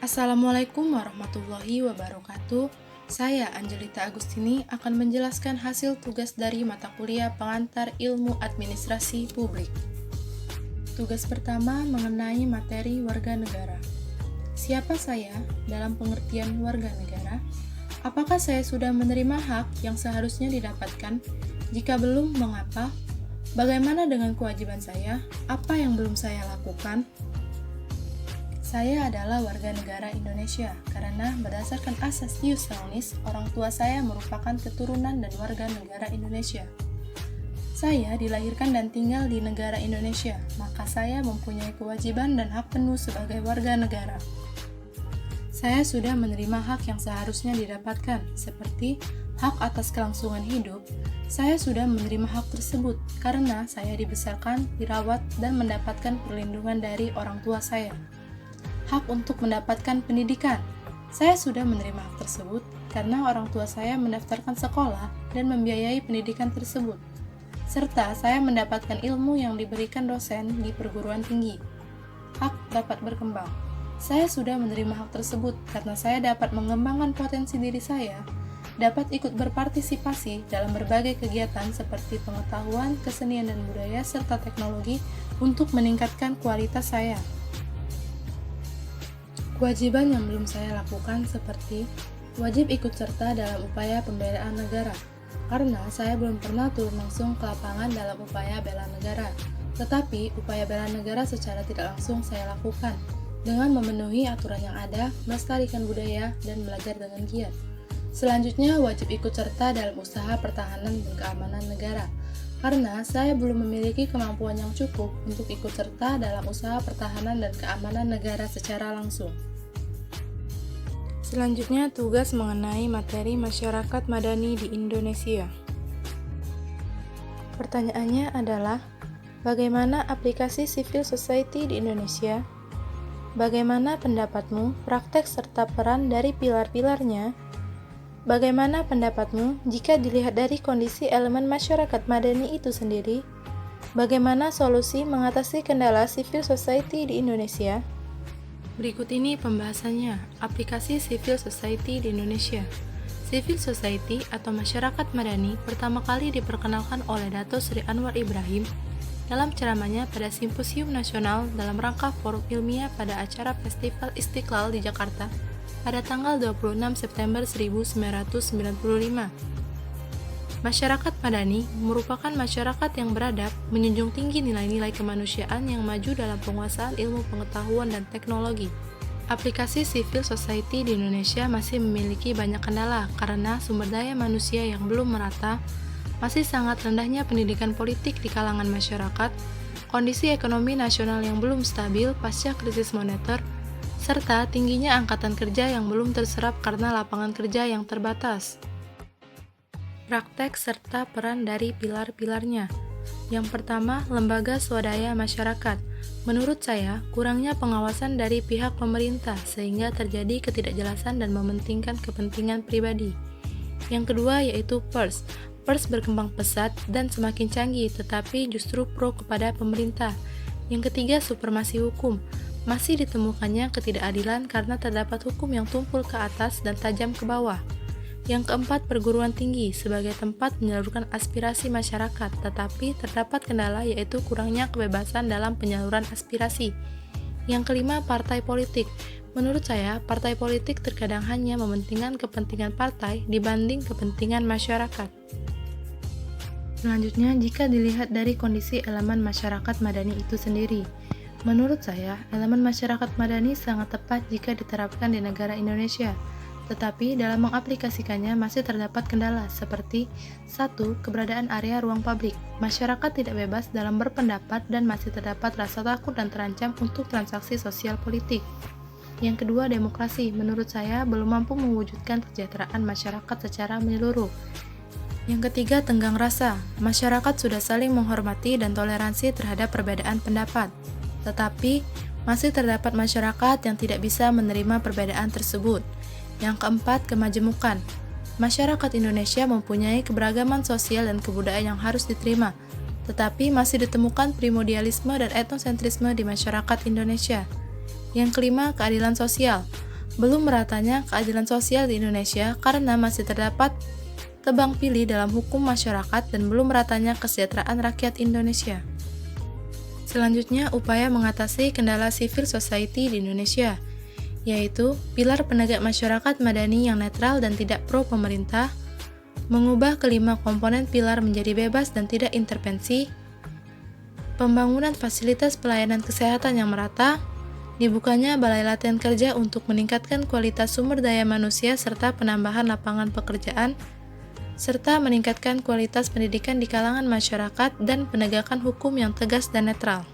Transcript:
Assalamualaikum warahmatullahi wabarakatuh. Saya Angelita Agustini akan menjelaskan hasil tugas dari mata kuliah pengantar ilmu administrasi publik. Tugas pertama mengenai materi warga negara. Siapa saya dalam pengertian warga negara? Apakah saya sudah menerima hak yang seharusnya didapatkan? Jika belum, mengapa? Bagaimana dengan kewajiban saya? Apa yang belum saya lakukan? Saya adalah warga negara Indonesia karena berdasarkan asas ius sanguinis, orang tua saya merupakan keturunan dan warga negara Indonesia. Saya dilahirkan dan tinggal di negara Indonesia, maka saya mempunyai kewajiban dan hak penuh sebagai warga negara. Saya sudah menerima hak yang seharusnya didapatkan, seperti hak atas kelangsungan hidup. Saya sudah menerima hak tersebut karena saya dibesarkan, dirawat, dan mendapatkan perlindungan dari orang tua saya. Hak untuk mendapatkan pendidikan. Saya sudah menerima hak tersebut karena orang tua saya mendaftarkan sekolah dan membiayai pendidikan tersebut, serta saya mendapatkan ilmu yang diberikan dosen di perguruan tinggi. Hak dapat berkembang. Saya sudah menerima hak tersebut karena saya dapat mengembangkan potensi diri saya, dapat ikut berpartisipasi dalam berbagai kegiatan seperti pengetahuan, kesenian dan budaya, serta teknologi untuk meningkatkan kualitas saya. Kewajiban yang belum saya lakukan seperti wajib ikut serta dalam upaya pembelaan negara, karena saya belum pernah turun langsung ke lapangan dalam upaya bela negara, tetapi upaya bela negara secara tidak langsung saya lakukan dengan memenuhi aturan yang ada, melestarikan budaya, dan belajar dengan giat. Selanjutnya, wajib ikut serta dalam usaha pertahanan dan keamanan negara, karena saya belum memiliki kemampuan yang cukup untuk ikut serta dalam usaha pertahanan dan keamanan negara secara langsung. Selanjutnya, tugas mengenai materi masyarakat madani di Indonesia. Pertanyaannya adalah, bagaimana aplikasi civil society di Indonesia? Bagaimana pendapatmu, praktek serta peran dari pilar-pilarnya? Bagaimana pendapatmu jika dilihat dari kondisi elemen masyarakat madani itu sendiri? Bagaimana solusi mengatasi kendala civil society di Indonesia? Berikut ini pembahasannya, aplikasi civil society di Indonesia. Civil society atau masyarakat madani pertama kali diperkenalkan oleh Dato Sri Anwar Ibrahim dalam ceramahnya pada Simposium Nasional dalam rangka forum ilmiah pada acara Festival Istiqlal di Jakarta pada tanggal 26 September 1995. Masyarakat madani merupakan masyarakat yang beradab, menjunjung tinggi nilai-nilai kemanusiaan yang maju dalam penguasaan ilmu pengetahuan dan teknologi. Aplikasi civil society di Indonesia masih memiliki banyak kendala karena sumber daya manusia yang belum merata, masih sangat rendahnya pendidikan politik di kalangan masyarakat, kondisi ekonomi nasional yang belum stabil pasca krisis moneter, serta tingginya angkatan kerja yang belum terserap karena lapangan kerja yang terbatas. Praktek serta peran dari pilar-pilarnya. Yang pertama, lembaga swadaya masyarakat. Menurut saya, kurangnya pengawasan dari pihak pemerintah sehingga terjadi ketidakjelasan dan mementingkan kepentingan pribadi. Yang kedua yaitu pers. Pers berkembang pesat dan semakin canggih tetapi justru pro kepada pemerintah. Yang ketiga, supremasi hukum. Masih ditemukannya ketidakadilan karena terdapat hukum yang tumpul ke atas dan tajam ke bawah. Yang keempat, perguruan tinggi sebagai tempat menyalurkan aspirasi masyarakat, tetapi terdapat kendala yaitu kurangnya kebebasan dalam penyaluran aspirasi. Yang kelima, partai politik. Menurut saya, partai politik terkadang hanya mementingkan kepentingan partai dibanding kepentingan masyarakat. Selanjutnya, jika dilihat dari kondisi elemen masyarakat madani itu sendiri, menurut saya, elemen masyarakat madani sangat tepat jika diterapkan di negara Indonesia. Tetapi dalam mengaplikasikannya masih terdapat kendala seperti 1. Keberadaan area ruang publik. Masyarakat tidak bebas dalam berpendapat dan masih terdapat rasa takut dan terancam untuk transaksi sosial politik. Yang kedua, demokrasi. Menurut saya belum mampu mewujudkan kesejahteraan masyarakat secara menyeluruh. Yang ketiga, tenggang rasa. Masyarakat sudah saling menghormati dan toleransi terhadap perbedaan pendapat. Tetapi masih terdapat masyarakat yang tidak bisa menerima perbedaan tersebut. Yang keempat, kemajemukan. Masyarakat Indonesia mempunyai keberagaman sosial dan kebudayaan yang harus diterima, tetapi masih ditemukan primordialisme dan etnosentrisme di masyarakat Indonesia. Yang kelima, keadilan sosial. Belum meratanya keadilan sosial di Indonesia karena masih terdapat tebang pilih dalam hukum masyarakat dan belum meratanya kesejahteraan rakyat Indonesia. Selanjutnya, upaya mengatasi kendala civil society di Indonesia, yaitu pilar penegak masyarakat madani yang netral dan tidak pro pemerintah, mengubah kelima komponen pilar menjadi bebas dan tidak intervensi, pembangunan fasilitas pelayanan kesehatan yang merata, dibukanya balai latihan kerja untuk meningkatkan kualitas sumber daya manusia serta penambahan lapangan pekerjaan, serta meningkatkan kualitas pendidikan di kalangan masyarakat dan penegakan hukum yang tegas dan netral.